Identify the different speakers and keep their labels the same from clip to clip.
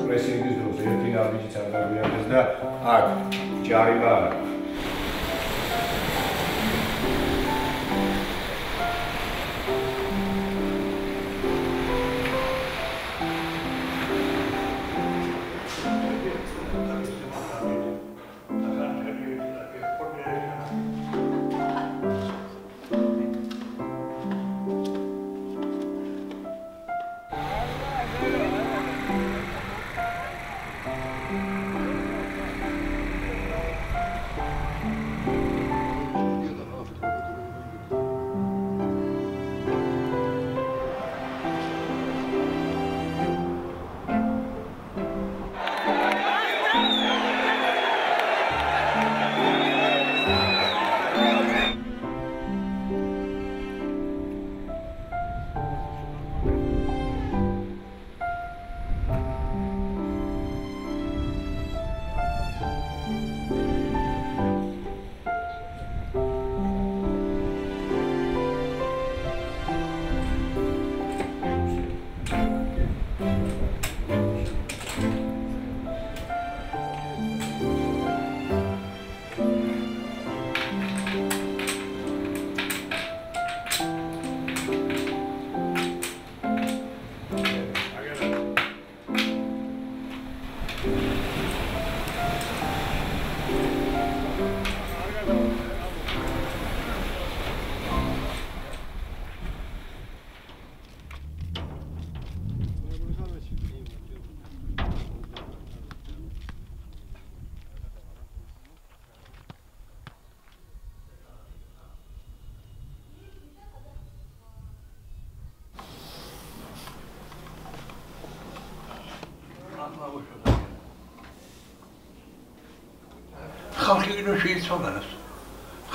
Speaker 1: პრესინგის დროს ერთი ნაბიჯიც არ გაგვიარდეს და აქ ჯარიმა არა.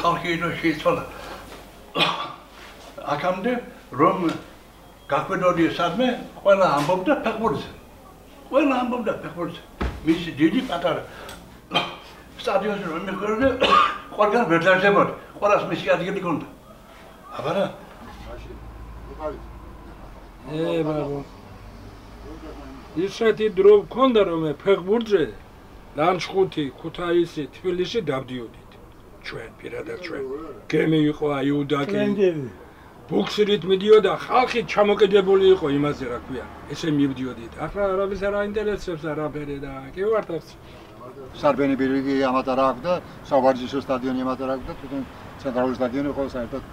Speaker 2: ხალხი შეიცვალა. აქამდე რომ გაკვედოდი სადმე ყველა ამბობდა ფეხბურთზე. მისი დიდი პატარა სტადიონზე რომ მიყურებდა, ყველგან ვერ დაძებოდა. ყველას მისი ადგილი ჰქონდა. აბარა.
Speaker 3: ბაბა. ისეთი დრო ჰქონდა რომ ფეხბურთზე ლანჩხუთი, ქუთაისი, თბილისში დავდიოდით. ჩვენ პირადად ჩვენ. გემი იყო აიუდაკი. ბუქსირით მიდიოდა, ხალხი ჩამოკიდებული იყო იმაზე რა ქვია. ესე მივდიოდით. ახლა არავის არ აინტერესებს არაფერი და კი ვართ არც.
Speaker 4: სარბენი ბირიგი ამათ არ აქვს და სავარჯიშო სტადიონი ამათ არ აქვს და თვითონ ცენტრალური სტადიონი ხო საერთოდ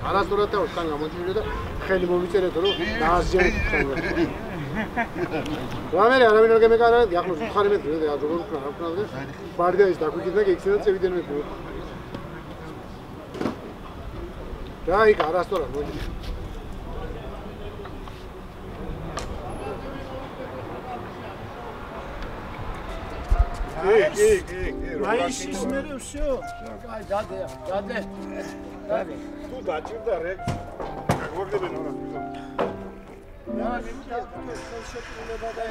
Speaker 4: არასდროს თან გამოჩვენე და ხელი მომიწერეთ რომ დაასჯერეთ ხოლმე. რამე არავინ არ გემეკარა, ახლოს ხარი მეტრი და როგორ ვქნა, რა ვქნა და ბარდა ის დაგვიკიდა გექცედა წევიდან მე. და იქ არასდროს მოდი.
Speaker 5: მაისის მერე всё. აი დადე. თუ დაჭირდა რეგ. გაგორდებენ ორას ვიზო. რა ნიმჩა შეშეტრება და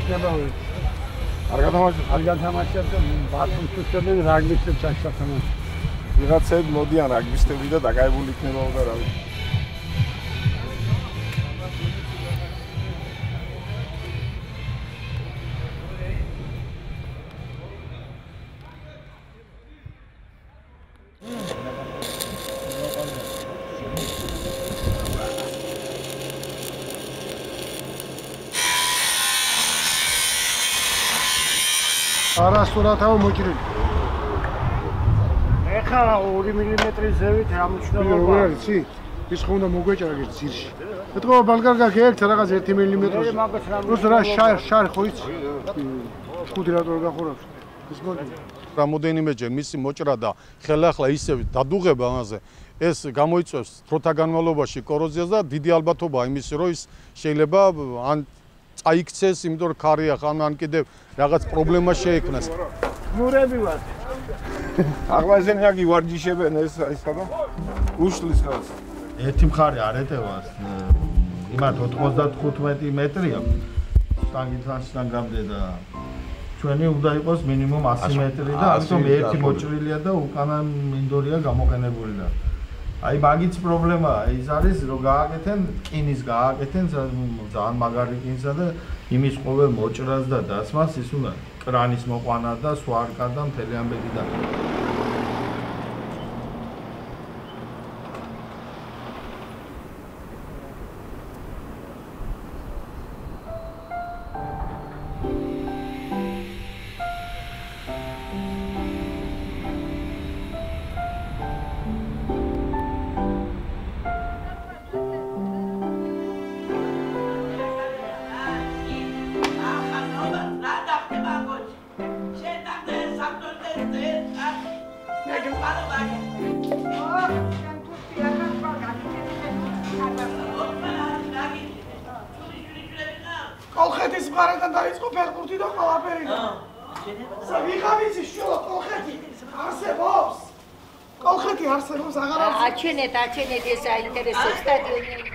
Speaker 3: იქნება არ გათამაშებს ბათუმს უსწრებენ რაგბისტებს აქ სათამაშო.
Speaker 5: ვიღაცები მოდიან რაგბისტები და დაკავებული იქნება და რა ვიცი.
Speaker 4: არასურათაო მოჭრილი.
Speaker 6: ეხლა 2 მმ-ის ზევით რა მნიშვნელობა
Speaker 4: როგორ არის იცი? ის ხომ უნდა მოგვეჭრა გერ ძირში. ეთქო ბალკარგა გექცა რაღაც 1 მმ-ს. რუს რა შარ ხო იცი? ხუთი რატო გახურავს? ის მოდი. რამოდენიმეჯერ მისი მოჭრა და ხელახლა ისევ დადუღება ამაზე ეს გამოიწვევს დროთა განმავლობაში კოროზიას და დიდი ალბათობაა იმისი რომ ის შეიძლება ან წაიქცეს, იმიტომ რომ ქარია ხან ან კიდევ რაღაც პრობლემა შეექმნას.
Speaker 6: მურები ვარ.
Speaker 5: აღლაზენიაგი ვარჯიშებენ ეს ხადა უშლის ხალხს.
Speaker 7: ერთი მხარე არ ეტევას. იმათ 95 მეტრია. სტანგიდან გამდე და ჩვენი უნდა იყოს მინიმუმ 100 მეტრი და ამიტომ ერთი მოჭრილია და უკანა მინდორია გამოყენებული და აი მაგიც პრობლემაა. ის არის რომ გააკეთენ რკინის გააკეთენ ძალიან მაგარი რკინისა და იმის ყოველ მოჭრას და დასმას ის უნდა კრანის მოყვანა და სვარკა და მთელი ამბები და
Speaker 6: კოლხეთის მხარედან დაიწყო ფეხბურთი და ყველაფერი. ვიღავიცი შუა კოლხეთი არსებობს. კოლხეთი არსებობს აღარ არის.
Speaker 8: აჩენეთ ეს საინტერესო სტადიონი.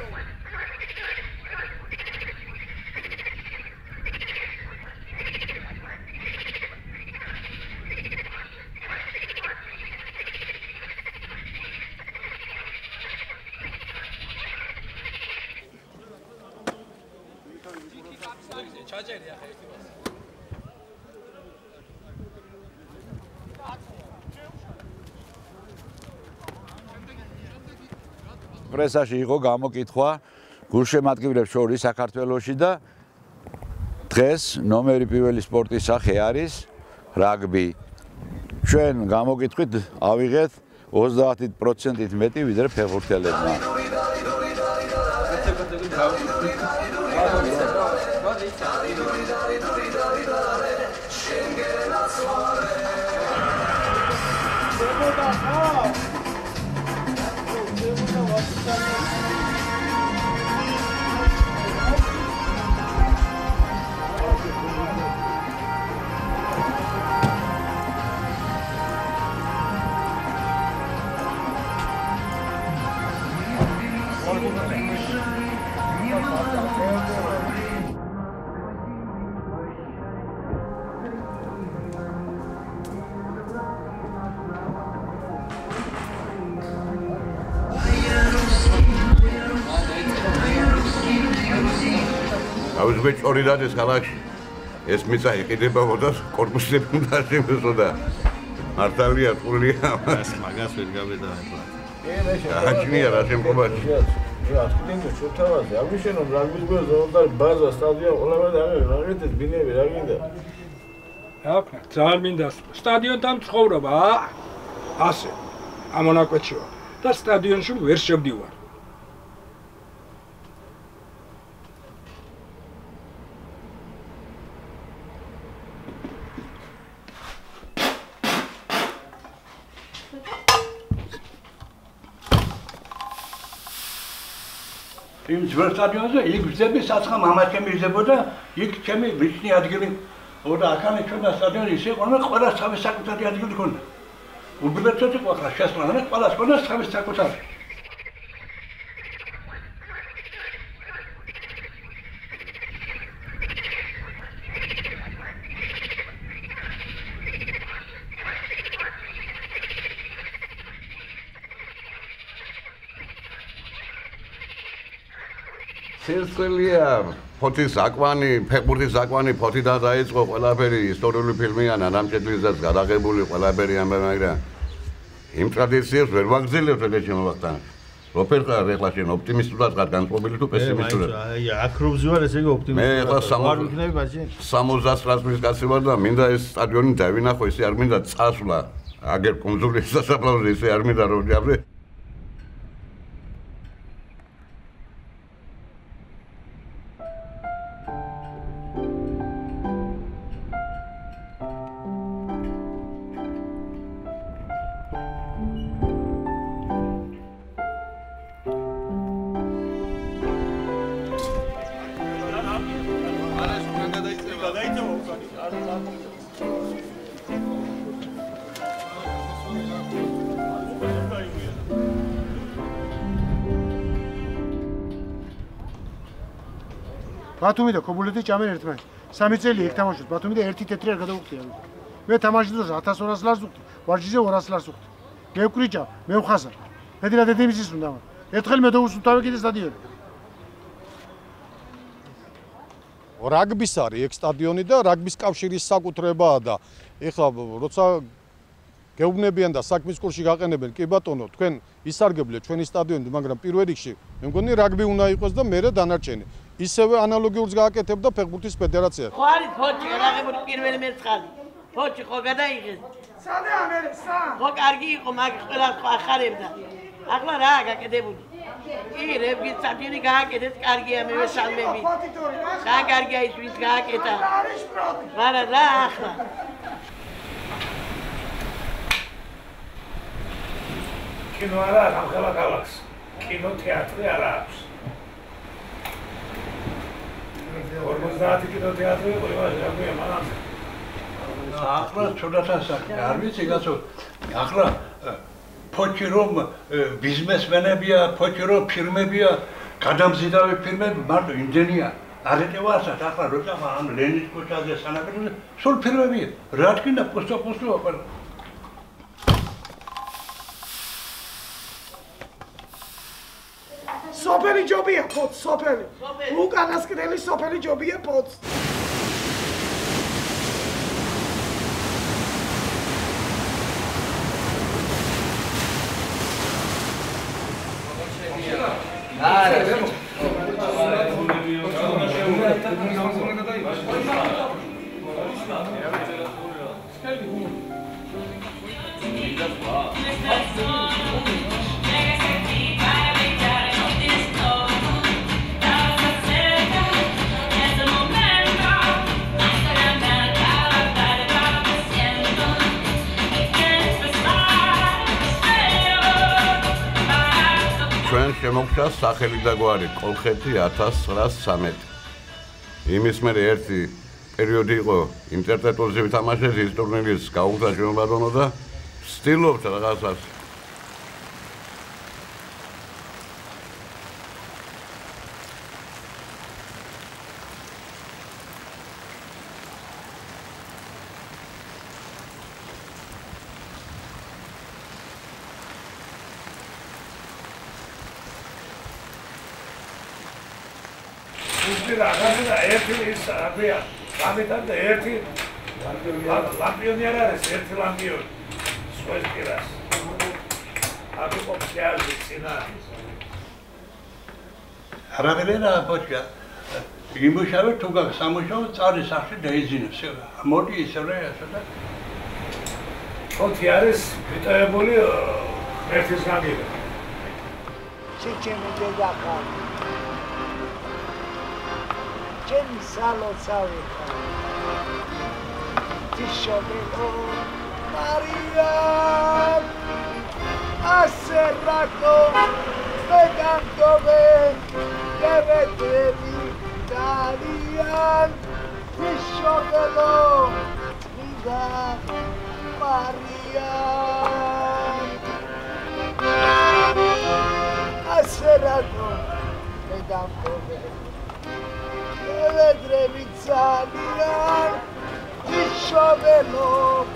Speaker 9: პრესაში იყო გამოკითხვა გულშემატკივრებს შორის საქართველოში და დღეს ნომერი პირველი სპორტის სახე არის რაგბი. ჩვენ გამოკითხვით ავიღეთ 30%-ით მეტი ვიდრე ფეხბურთელებმა.
Speaker 1: ავიღე ჭორიდან ეს ქალაქში ეს მიწა იყიდება და კორპუსები უნდა შემოსო და მართალია ყურია
Speaker 7: ეს მაგას ვერ გავედაება.
Speaker 1: აჩნია რა შემკობაში
Speaker 5: რა თქვენ შოთავაზე აღიშენონ რაგბის გვერდზე უნდა ბაზა სტადიონი ყველაფერი აღეთ ბინები რა გინდა
Speaker 3: აქ ძალიან მინდა სტადიონთან ცხოვრობა ასე ამონაკვეთში ვარ და სტადიონში ვერ შევდივარ.
Speaker 2: იმ ძველ სტადიონზე იქ ვზები საცხა მამაჩემი ვზებოდა იქ ჩემი ვიჩნი ადგილი ოღონდ აქამდე ჩვენდა სტადიონი ისე იყო რომ ყველა თავის საკუთარი ადგილი ჰქონდა უბილეთოც იყო ახლა შესვლა და ყველა ჰქონდა თავის საკუთარი
Speaker 1: სირცხელია ფოთის აკვანი, ფეხბურთის აკვანი ფოთიდან დაიწყო ყველაფერი ისტორიული ფილმია ნანამჭედლისაც გადაღებული ყველაფერი ამბა მაგრამ იმ ტრადიციებს ვერ ვაგრძელებთ ეგ შემოვახტან. როფერ ხარ ეხლა შენ ოპტიმისტურად ხარ განწყობილი თუ პესიმისტურად?
Speaker 7: აი აკრობზი ვარ ესე იგი ოპტიმისტი.
Speaker 1: მე ეხლა
Speaker 7: ვარ ვიქნები ბაჭი.
Speaker 1: 69 წლის კაცი ვარ და მინდა ეს სტადიონი დავინახო, ისე არ მინდა წასვლა. აგერ კონსულის სასაფლაოზე ისე არ მინდა რომ ჯაბრე.
Speaker 4: ბათუმი და ქობულეთი ჭამენ ერთმანეთს. 3 წელი ეგ თამაშობთ. ბათუმი და ერთი თეთრი არ გადავუხდია. მე თამაშის დროს 1200 ლარს ვუხდი, ვარჯიშზე 200 ლარს ვუხდი. მე ვკრიჭა, მე ვხაზა. მედი რა დედამისის უნდა. ერთხელ მე დოუსვ თავი კიდე სტადიონი.
Speaker 5: რაგბის არის ეგ სტადიონი და რაგბის კავშირის საკუთრებაა და ეხლა როცა გეუბნებიან და საქმის კურსში გაყენებენ, კი ბატონო, თქვენ ისარგებლეთ ჩვენი სტადიონით, მაგრამ პირველ რიგში მე მგონი რაგბი უნდა იყოს და მერე დანარჩენი. ისევე ანალოგიურს გააკეთებდა ფეხბურთის ფედერაცია.
Speaker 10: ხო არის ფოჩი, გადაღებული პირველი მერცხალი. ფოჩი ხო გადაიღეს.
Speaker 6: სანე ამერე სა.
Speaker 10: ხო კარგი იყო, მაგ ყველა ხო ახარებდა. ახლა რა გაკეთებული? კი, რებგის სტადიონი გააკეთეს, კარგია მე ვესალმები. რა კარგია ის ვის გააკეთა? მაგრამ რა ახლა?
Speaker 2: კინო არა აქვს ახლა ქალაქს. კინოთეატრი არა აქვს. 50 კინოთეატრი იყო იმაზე მანამდე. ახლა ცუდათან საქმე არ ვიცი გასო. ახლა ფოჩი რომ ბიზნესმენებია, ფოჩი რომ ფირმებია, გადამზიდავი ფირმები მარტო იმდენია. არეტევასაც ახლა როცა ამ ლენის ქუჩაზე სანაპიროზე სულ ფირმებია. რა თქმა უნდა, პოსტო ყველა.
Speaker 6: სოფელი ჯობია ფოც, სოფელი. უკანასკნელი სოფელი ჯობია ფოც.
Speaker 1: ჩვენ შემოგჩა სახელი და გვარი კოლხეთი 1913. იმის მერე ერთი პერიოდი იყო ინტერნეტზე ვითამაშეს ის ტურნირის გაუგზა შემობადონო და ვცდილობთ რაღაცას
Speaker 2: ერთი ის აბია გამეთან და ერთი ლამპიონი არ არის ერთი ლამპიონი სხვას კირას აბი ოფიციალი წინა არაბელენა პოჩა იმუშავე თუ გასამუშავო წარი სახში დაიძინებს მოდი ისევე ასა ხოთი არის ვიტოებული ერთის გამიგა
Speaker 6: ჩეჩემი დედაკა Jenny Salo Savi Tishabelo Maria Aserrato Pegantove Devetrevi Italian Tishabelo Vida Maria Aserrato Pegantove Vedrevitsalian, Tishavelo,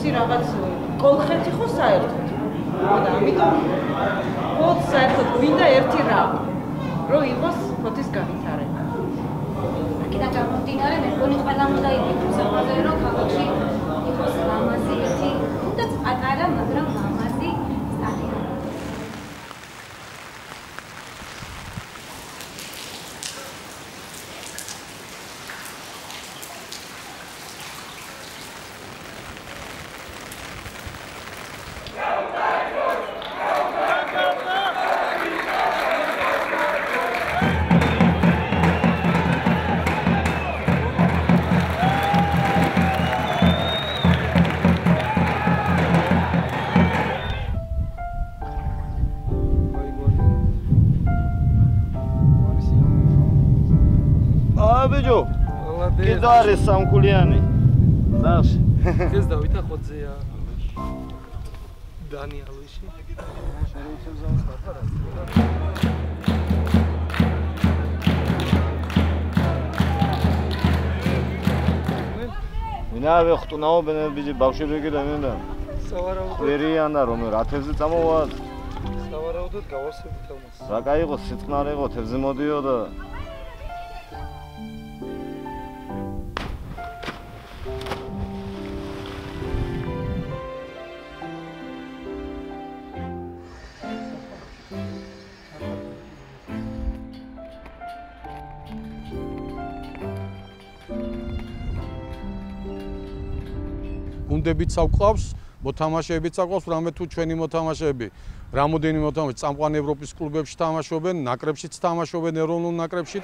Speaker 11: იცი რაღაც კოლხეთი ხო საერთოდ. და ამიტომ ფოთ საერთოდ მინდა ერთი რამ, რომ იყოს ფოთის განვითარება.
Speaker 12: აქედან გამომდინარე, მე მგონი ყველა უნდა იკითხოს ამაზე, რომ ქალაქში იყოს ლამაზი ერთი და პატარა, მაგრამ ლამაზი სტადიონი.
Speaker 7: კიდო არის სამკულიანი. ნახე.
Speaker 13: ეს დავით ახოძეა. დანი ალვიში.
Speaker 7: მინავე ხტუნაო ბენებიჯი ბავშვები გიდანდა.
Speaker 13: სავარაუდოდ.
Speaker 7: ვერიანა რომ რა თევზი წამოვა.
Speaker 13: სავარაუდოდ გავარსებით ამას.
Speaker 7: რა кайიყო სიტყნარი იყო თევზი მოდიო და
Speaker 5: გუნდებიც აყვავს, მოთამაშეებიც აყვავს, რამე თუ ჩვენი მოთამაშეები, რამოდენი მოთამაშე წამყვან ევროპის კლუბებში თამაშობენ, ნაკრებშიც თამაშობენ, ეროვნულ ნაკრებში.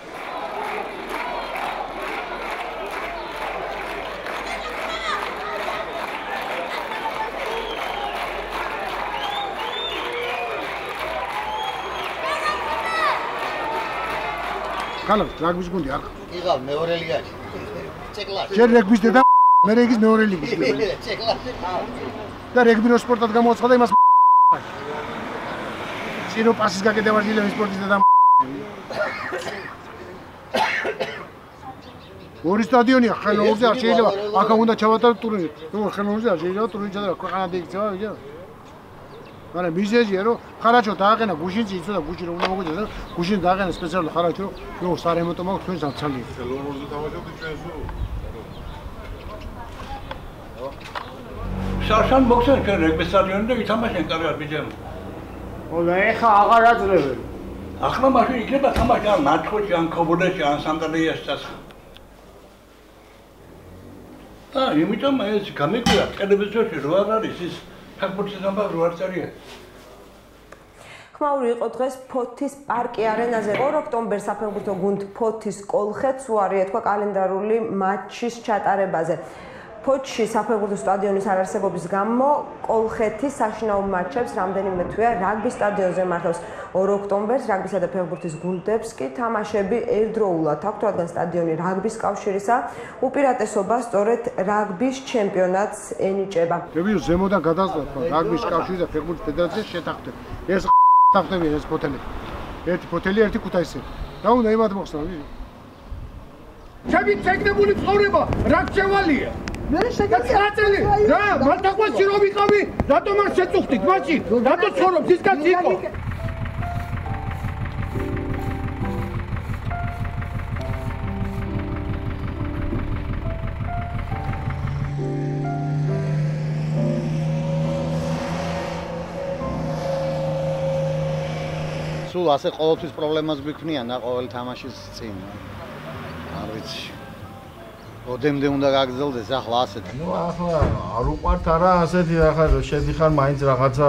Speaker 4: ხალხ, რაგბის გუნდი არ ხარ?
Speaker 14: იღავ მეორე ლიგაში. წეკლაში.
Speaker 4: შენ რეგბის დედა მე რეგის მეორე ლიგის.
Speaker 14: წეკლაში.
Speaker 4: და რეგბი რო სპორტად გამოაცხადა იმას ცირო პასის გაკეთება დილევი სპორტის დედა. ორი სტადიონია ხელოვნურზე არ შეიძლება აქ უნდა ჩავატარო ტურნირი. რო ხელოვნურზე არ შეიძლება ტურნირი ჩადარა ქვეყანამდე იქცევა ვიჯა. მაგრამ მიზეზია რომ ხარაჩო დააყენა გუშინში იცოდა გუში რომ უნდა მოგვიდეს და გუშინ დააყენა სპეციალური ხარაჩო რომ სარემონტო მაქვს თქვენს ამცალი.
Speaker 5: ხელოვნურზე თამაშობთ ჩვენს
Speaker 2: შარშან მოხსენ ჩვენ რეგბის სტადიონი და ვითამაშენ კარგად ბიჭებო.
Speaker 6: ოდა ეხა აღარ აძლევენ.
Speaker 2: ახლა მაშინ იქნება თამაში ან ნაჩხოში ან ქობულეთში ან სანტანდერიაში. იმიტომ ეს გამიკვირა ტელევიზორში რო არ არის ის ფეხბურთის ამბავი რო არ წერია.
Speaker 15: ხმაური იყო დღეს ფოთის პარკი არენაზე. 2 ოქტომბერს საფეხბურთო გუნდ ფოთის კოლხეთს უარი ეთქვა კალენდარული მატჩის ჩატარებაზე. ფოთში საფეხბურთო სტადიონის არარსებობის გამო კოლხეთის საშინაო მატჩებს რამდენიმე თვეა რაგბის სტადიონზე მართავს. 2 ოქტომბერს რაგბისა და ფეხბურთის გუნდებს კი თამაშები ერთდროულად აქვთ, რადგან სტადიონი რაგბის კავშირისა უპირატესობა სწორედ რაგბის ჩემპიონატს ენიჭება.
Speaker 4: რეგიო ზემოდან გადასწრაფა რაგბის კავშირი და ფეხბურთის ფედერაცია შეთანხმდნენ. ეს თანხმდებიან ეს ფოთელები. ერთი ფოთელი, ერთი ქუთაისელი. რა უნდა იმათ მოხსნა? ჩემი ცეკნებული ცხოვრება რა შევალია? მე შეგაწელი რა მარტაყვაში რომ ვიყავი რატომ არ შეწუხდით მაშინ რატო ცხოვრობს ის კაცი იყო
Speaker 14: სულ ასე ყოველთვის პრობლემას გვიქმნიან და ყოველ თამაშის წინ არ ვიცი ოდემდე უნდა გაგრძელდეს ახლა ასეთი.
Speaker 7: ნუ ახლა არ უყვართ არა ასეთი ახლა შედიხარ მაინც რაღაცა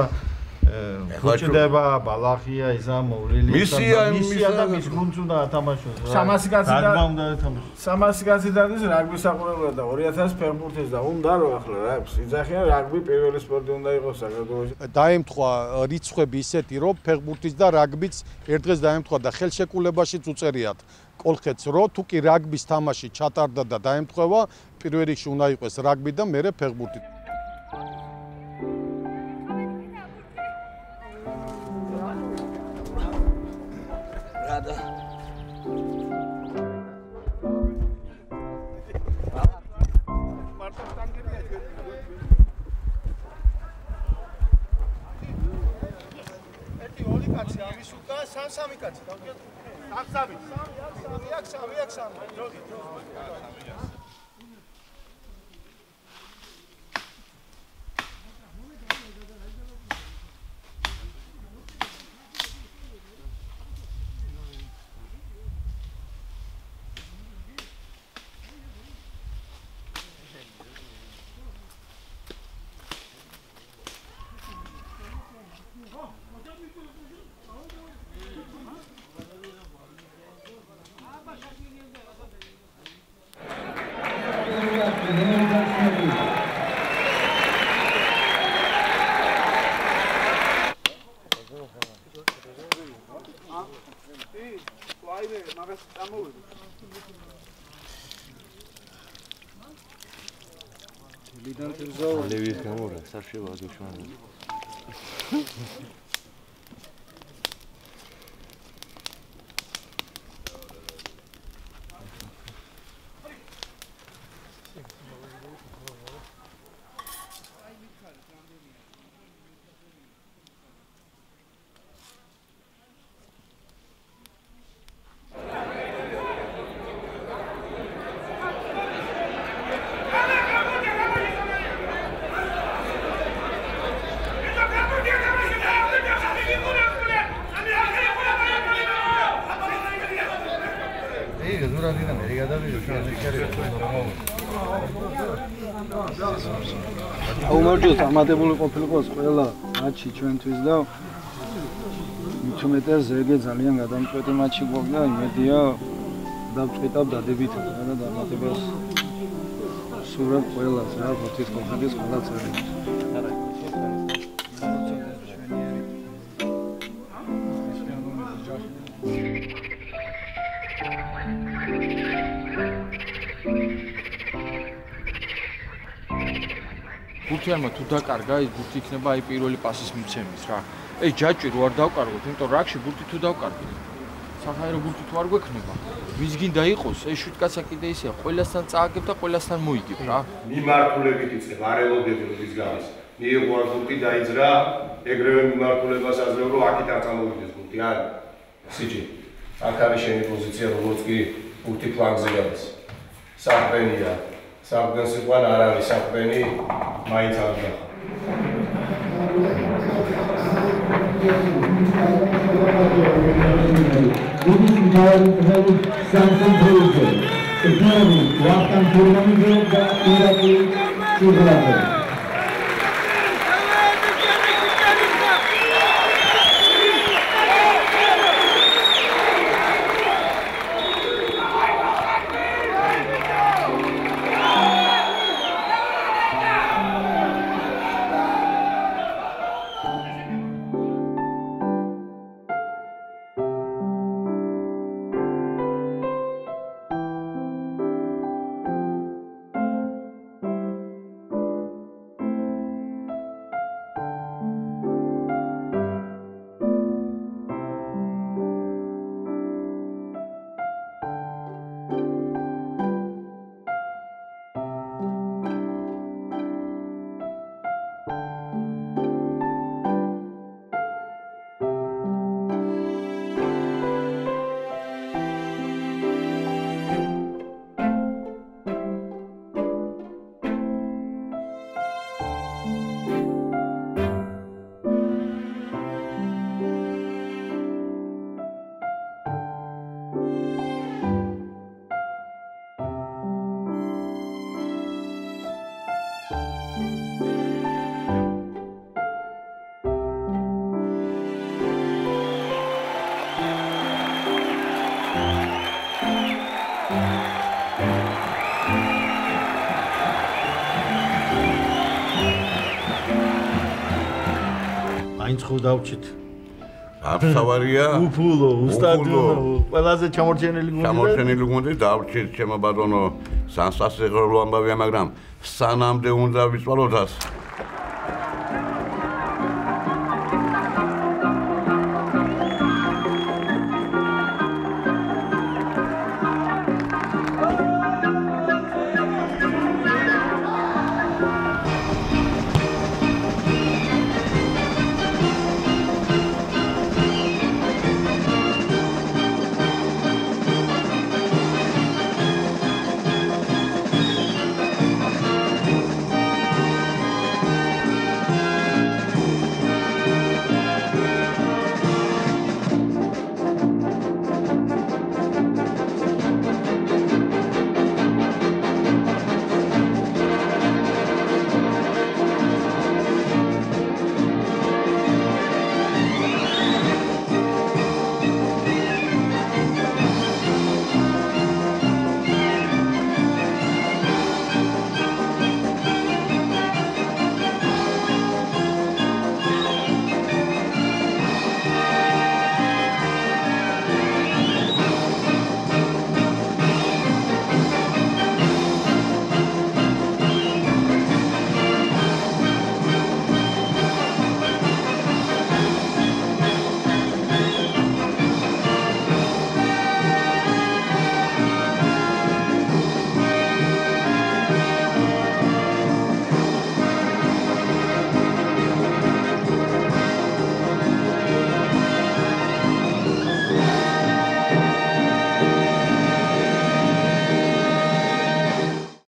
Speaker 7: ხუჭდება, ბალახია, ისა მოვლილი. მისია და მის გუნდს უნდა ათამაშოს.
Speaker 6: 300 კაცი და
Speaker 7: რაგბა უნდა ეთამაშოს.
Speaker 6: 300 კაცი დადის რაგბის საყურებლად და 2000 ფეხბურთის და უნდა რომ ახლა რა იძახიან რაგბი პირველი სპორტი უნდა იყოს საქართველოში.
Speaker 5: დაემთხვა რიცხვები ისეთი რომ ფეხბურთის და რაგბიც ერთ დღეს დაემთხვა და ხელშეკრულებაშიც უწერიათ კოლხეთს რომ თუ კი რაგბის თამაში ჩატარდა და დაემთხვევა პირველ რიგში უნდა იყოს რაგბი და მერე ფეხბურთი.
Speaker 13: რადა
Speaker 5: კაცი ამის უკან სამი კაცი დავკეთე სამი აქ სამი
Speaker 13: ლევის გამორა საშევა გეშვანა აუმარჯოს ამადებული ყოფილიყოს ყველა მატჩი ჩვენთვის და მithumeter ზეგე ძალიან გადამწყვეტი მატჩი გვაქვს და იმედია დავწყვეტავ დადებით და დამატებას სურათ ყველას რა ფოთის კონფერენციის ყველა წევრი
Speaker 16: გუთიანმა თუ დაკარგა ის გუთი იქნება აი პირველი პასის მიცემის რა. Ei ჯაჭვი რო არ დავკარგოთ, იმიტომ რომ რაგში გუთი თუ დავკარგეთ. სახაერო გუთი თუ არ გვექნება. ვის გინდა იყოს, ეს შვიდკაცა კიდე ისეა, ყველასთან წააგებ და ყველასთან მოიგებ რა.
Speaker 17: მიმართულებით იწყებ, არ ელოდები რომ ის გავის. მიიღო არ გუთი დაიძრა, ეგრევე მიმართულებას აძლევ რომ აქეთ არ წამოვიდეს გუთი, არ. სიჯი. აქ არის შენი პოზიცია, როგორც კი გუთი ფლანგზე გადის. საყბენია. საყბენს იყვან არ არის საყბენი, მაინც არ გახარ.
Speaker 7: ხო დავჭით.
Speaker 1: აბსავარია.
Speaker 7: უფულო, უსტადიონო, ყველაზე ჩამორჩენილი გუნდი.
Speaker 1: ჩამორჩენილი გუნდი დავჭით, ჩემო ბატონო, სანსაციონალურ ამბავია, მაგრამ სანამდე უნდა ვიცვალოთ